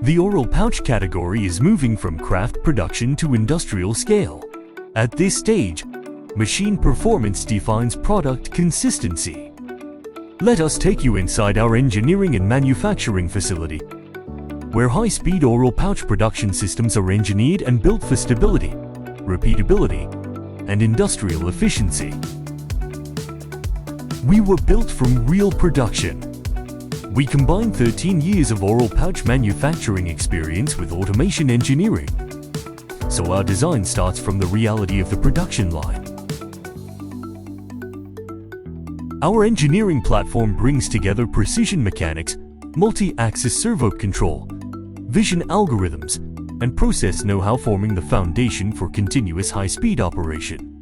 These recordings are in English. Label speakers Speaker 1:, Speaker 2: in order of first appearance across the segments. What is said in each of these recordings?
Speaker 1: The oral pouch category is moving from craft production to industrial scale. At this stage, machine performance defines product consistency. Let us take you inside our engineering and manufacturing facility, where high-speed oral pouch production systems are engineered and built for stability, repeatability, and industrial efficiency. We were built from real production. We combine 13 years of oral pouch manufacturing experience with automation engineering, so our design starts from the reality of the production line. Our engineering platform brings together precision mechanics, multi-axis servo control, vision algorithms, and process know-how, forming the foundation for continuous high-speed operation.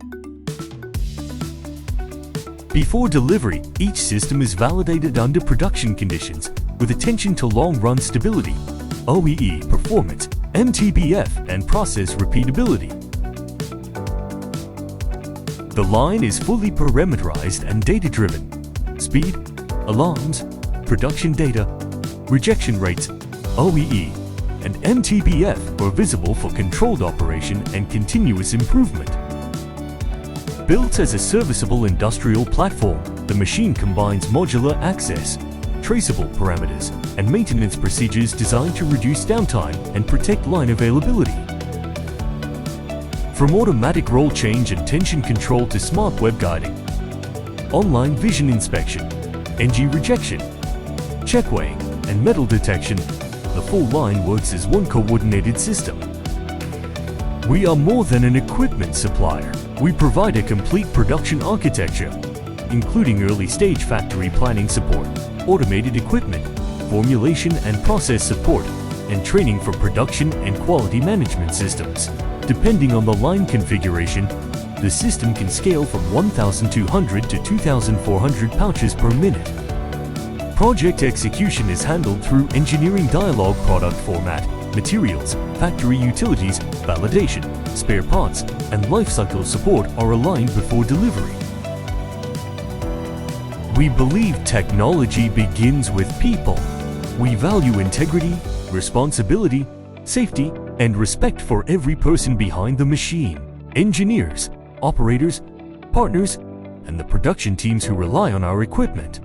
Speaker 1: Before delivery, each system is validated under production conditions with attention to long-run stability, OEE performance, MTBF, and process repeatability. The line is fully parameterized and data-driven. Speed, alarms, production data, rejection rates, OEE, and MTBF are visible for controlled operation and continuous improvement. Built as a serviceable industrial platform, the machine combines modular access, traceable parameters, and maintenance procedures designed to reduce downtime and protect line availability. From automatic roll change and tension control to smart web guiding, online vision inspection, NG rejection, check weighing, and metal detection, the full line works as one coordinated system. We are more than an equipment supplier. We provide a complete production architecture, including early-stage factory planning support, automated equipment, formulation and process support, and training for production and quality management systems. Depending on the line configuration, the system can scale from 1,200 to 2,400 pouches per minute. Project execution is handled through engineering dialogue, product format, materials, factory utilities, validation, spare parts, and lifecycle support are aligned before delivery. We believe technology begins with people. We value integrity, responsibility, safety, and respect for every person behind the machine. Engineers, operators, partners, and the production teams who rely on our equipment.